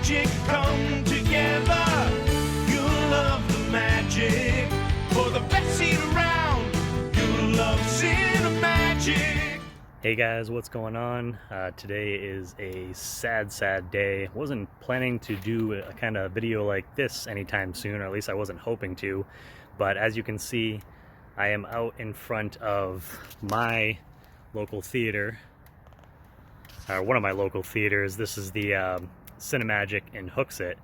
magic come together. You'll love the magic. For the best seat around, you'll love Cinemagic. Hey guys, what's going on? Today is a sad day. Wasn't planning to do a kind of video like this anytime soon, or at least I wasn't hoping to. But as you can see, I am out in front of my local theater, one of my local theaters. This is the Cinemagic in Hooksett,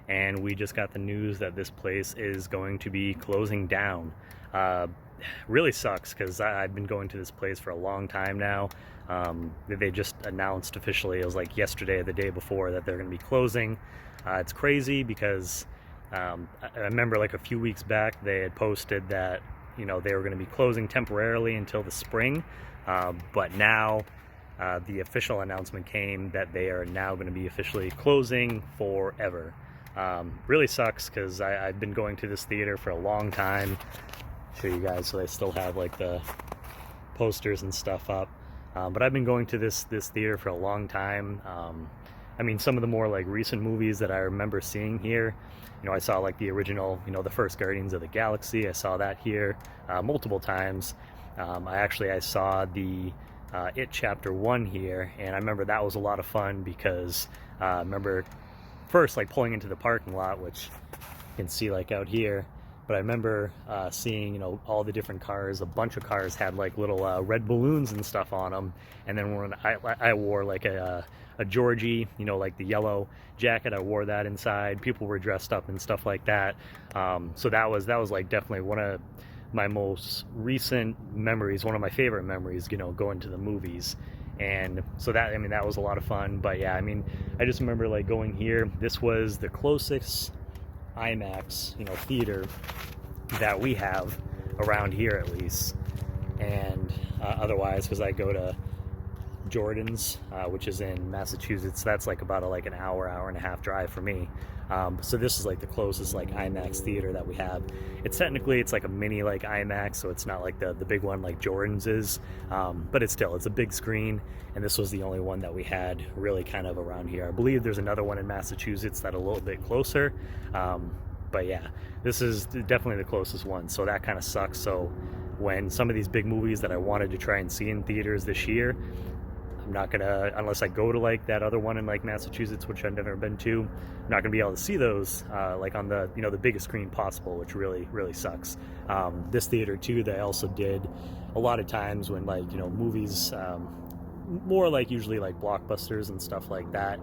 and we just got the news that this place is going to be closing down. Really sucks because I've been going to this place for a long time now. They just announced officially, it was like yesterday or the day before, that they're going to be closing. It's crazy because I remember like a few weeks back they had posted that, you know, they were going to be closing temporarily until the spring, but now the official announcement came that they are now going to be officially closing forever. Really sucks because I've been going to this theater for a long time. Show you guys, so they still have like the posters and stuff up, but I've been going to this theater for a long time. I mean, some of the more like recent movies that I remember seeing here, you know, I saw like the original, you know, the first Guardians of the Galaxy. I saw that here multiple times. I saw the It Chapter 1 here, and I remember that was a lot of fun because I remember first like pulling into the parking lot, which you can see like out here. But I remember seeing, you know, all the different cars. A bunch of cars had like little red balloons and stuff on them. And then when I wore like a Georgie, you know, like the yellow jacket, I wore that inside. People were dressed up and stuff like that. So that was like definitely one of my most recent memories, one of my favorite memories, you know, going to the movies. And so that, I mean, that was a lot of fun. But yeah, I mean, I just remember like going here. This was the closest IMAX, you know, theater that we have around here, at least. And otherwise, because I go to Jordan's, which is in Massachusetts, that's like about an hour and a half drive for me. So this is like the closest like IMAX theater that we have. It's like a mini like IMAX, so it's not like the big one like Jordan's is, but it's a big screen, and this was the only one that we had really kind of around here. I believe there's another one in Massachusetts that's a little bit closer, but yeah, this is definitely the closest one, so that kind of sucks. So when some of these big movies that I wanted to try and see in theaters this year, I'm not gonna, unless I go to like that other one in like Massachusetts, which I've never been to, I'm not gonna be able to see those like on the, you know, the biggest screen possible, which really sucks. This theater too, they also did a lot of times when like, you know, movies, more like usually like blockbusters and stuff like that,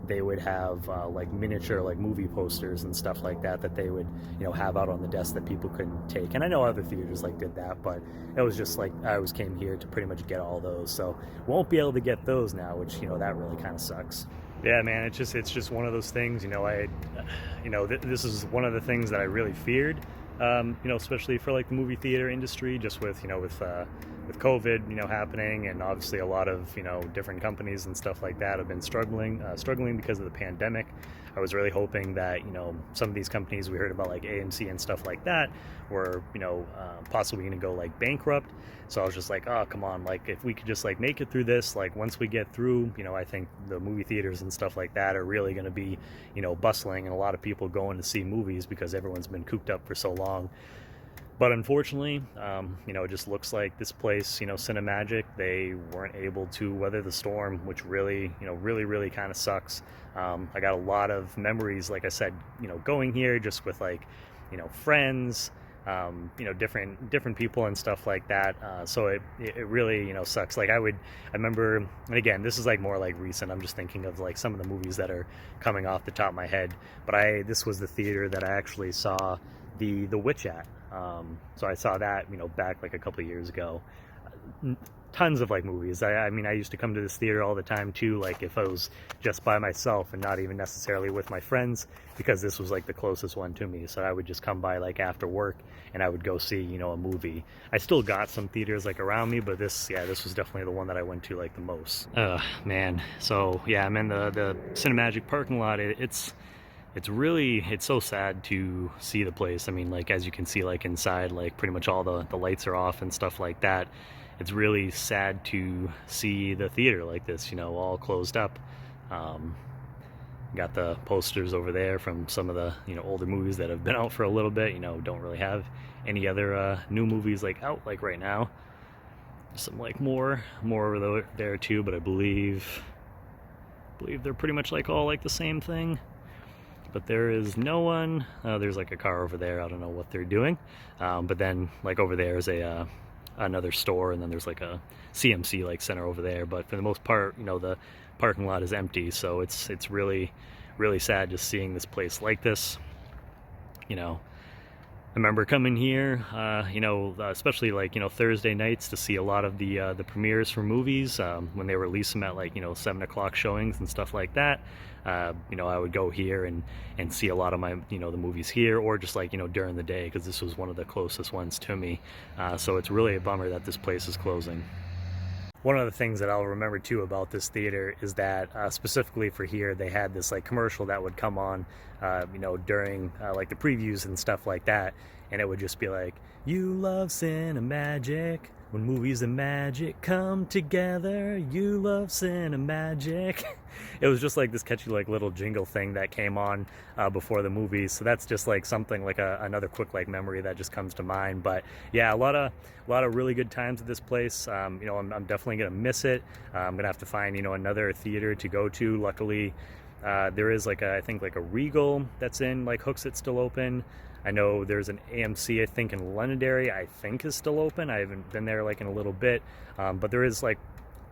they would have like miniature like movie posters and stuff like that they would, you know, have out on the desk that people couldn't take. And I know other theaters like did that, but it was just like I always came here to pretty much get all those, so won't be able to get those now, which, you know, that really kind of sucks. Yeah, man, it's just one of those things, you know. This is one of the things that I really feared, you know, especially for like the movie theater industry, just with, you know, with COVID, you know, happening, and obviously a lot of, you know, different companies and stuff like that have been struggling because of the pandemic. I was really hoping that, you know, some of these companies we heard about, like AMC and stuff like that, were, you know, possibly going to go like bankrupt. So I was just like, oh, come on, like if we could just like make it through this, like once we get through, you know, I think the movie theaters and stuff like that are really going to be, you know, bustling, and a lot of people going to see movies because everyone's been cooped up for so long. But unfortunately, you know, it just looks like this place, you know, Cinemagic, they weren't able to weather the storm, which really, you know, really kind of sucks. I got a lot of memories, like I said, you know, going here just with like, you know, friends, you know, different people and stuff like that. So it really, you know, sucks. Like I remember, and again, this is like more like recent. I'm just thinking of like some of the movies that are coming off the top of my head. But this was the theater that I actually saw the Witch at. So I saw that, you know, back like a couple of years ago. Tons of like movies. I mean, I used to come to this theater all the time too, like if I was just by myself and not even necessarily with my friends, because this was like the closest one to me. So I would just come by like after work and I would go see, you know, a movie. I still got some theaters like around me, but this was definitely the one that I went to like the most. Man. So yeah, I'm in the Cinemagic parking lot. It's so sad to see the place. I mean, like, as you can see, like inside, like pretty much all the lights are off and stuff like that. It's really sad to see the theater like this, you know, all closed up. Got the posters over there from some of the older movies that have been out for a little bit. Don't really have any other new movies like out like right now. Some like more over there too, but I believe they're pretty much like all like the same thing. But there is no one. There's like a car over there. I don't know what they're doing. But then like over there is another store, and then there's like a CMC like center over there. But for the most part, the parking lot is empty, so it's really sad just seeing this place like this. I remember coming here, especially like Thursday nights to see a lot of the premieres for movies when they release them at like 7 o'clock showings and stuff like that. I would go here and see a lot of my the movies here, or just like during the day, because this was one of the closest ones to me. So it's really a bummer that this place is closing. One of the things that I'll remember too about this theater is that specifically for here, they had this like commercial that would come on, during like the previews and stuff like that, and it would just be like, "You love Cinemagic. When movies and magic come together, you love Cinemagic." It was just like this catchy like little jingle thing that came on before the movies. So that's just like something like another quick like memory that just comes to mind. But yeah, a lot of really good times at this place. I'm definitely gonna miss it. I'm gonna have to find another theater to go to. Luckily, there is like I think like a Regal that's in like Hooksett still open. I know there's an AMC I think in Londonderry I think is still open. I haven't been there like in a little bit, but there is like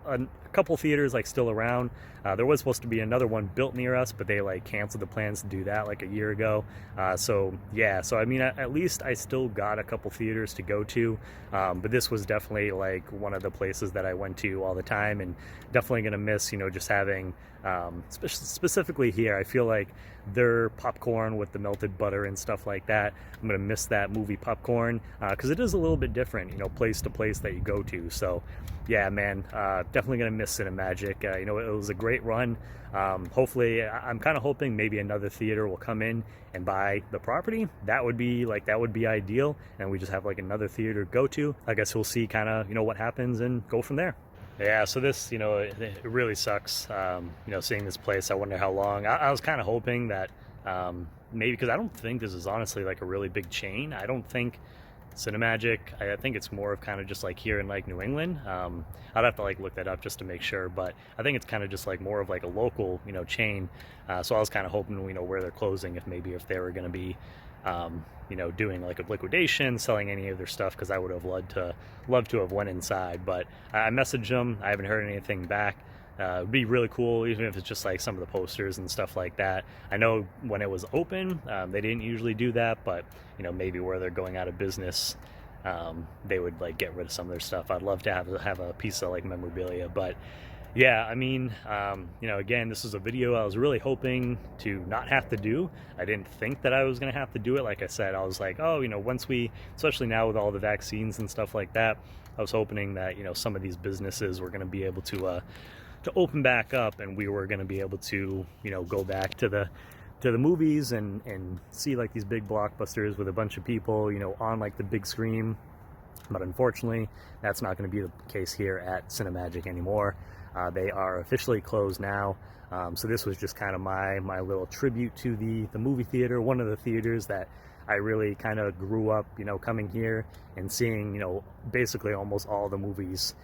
a couple theaters like still around. There was supposed to be another one built near us, but they like canceled the plans to do that like a year ago. So yeah, so I mean at least I still got a couple theaters to go to, but this was definitely like one of the places that I went to all the time, and definitely gonna miss just having specifically here. I feel like their popcorn with the melted butter and stuff like that, I'm gonna miss that movie popcorn because it is a little bit different place to place that you go to. So yeah, man, definitely gonna miss Cinemagic. It was a great run. Hopefully, I'm kind of hoping maybe another theater will come in and buy the property. That would be ideal, and we just have like another theater to go to. I guess we'll see kind of what happens and go from there. Yeah, so this, it really sucks, seeing this place. I wonder how long. I was kind of hoping that maybe, because I don't think this is honestly like a really big chain. I don't think Cinemagic, I think it's more of kind of just like here in like New England. I'd have to like look that up just to make sure, but I think it's kind of just like more of like a local, chain. So I was kind of hoping, where they're closing, if they were going to be, doing like a liquidation, selling any of their stuff, because I would have loved to have went inside. But I messaged them. I haven't heard anything back. It'd be really cool, even if it's just like some of the posters and stuff like that. I know when it was open, they didn't usually do that, but maybe where they're going out of business, they would like get rid of some of their stuff. I'd love to have a piece of like memorabilia, but yeah, I mean, again, this is a video I was really hoping to not have to do. I didn't think that I was going to have to do it. Like I said, I was like, oh, once we, especially now with all the vaccines and stuff like that, I was hoping that, some of these businesses were going to be able to open back up, and we were going to be able to, go back to the movies and see like these big blockbusters with a bunch of people, on like the big screen. But unfortunately, that's not going to be the case here at Cinemagic anymore. They are officially closed now. So this was just kind of my little tribute to the movie theater, one of the theaters that I really kind of grew up, coming here and seeing, basically almost all the movies,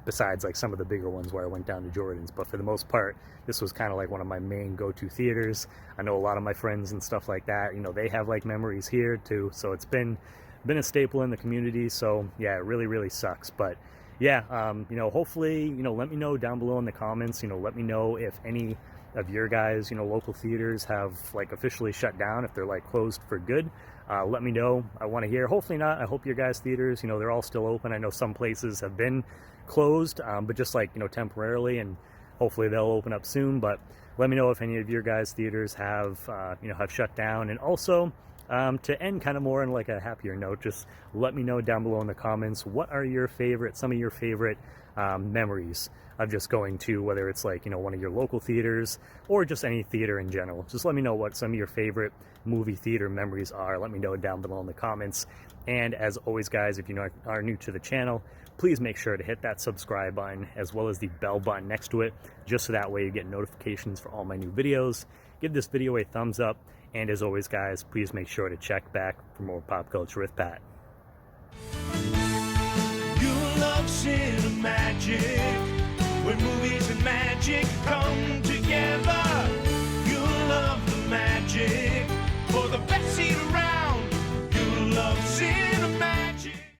besides like some of the bigger ones where I went down to Jordan's. But for the most part, this was kind of like one of my main go-to theaters. I know a lot of my friends and stuff like that, they have like memories here too. So it's been a staple in the community. So yeah, it really sucks. But yeah, hopefully, let me know down below in the comments, let me know if any of your guys, local theaters have like officially shut down, if they're like closed for good. Let me know. I want to hear. Hopefully not. I hope your guys' theaters, they're all still open. I know some places have been closed, but just like, temporarily, and hopefully they'll open up soon. But let me know if any of your guys' theaters have, have shut down. And also, to end kind of more on like a happier note, just let me know down below in the comments, what are some of your favorite memories of just going to, whether it's like, one of your local theaters or just any theater in general. Just let me know what some of your favorite movie theater memories are. Let me know down below in the comments. And as always, guys, if you are new to the channel, please make sure to hit that subscribe button as well as the bell button next to it, just so that way you get notifications for all my new videos. Give this video a thumbs up, and as always guys, please make sure to check back for more Pop Culture with Pat. You love Cinemagic, where movies and magic come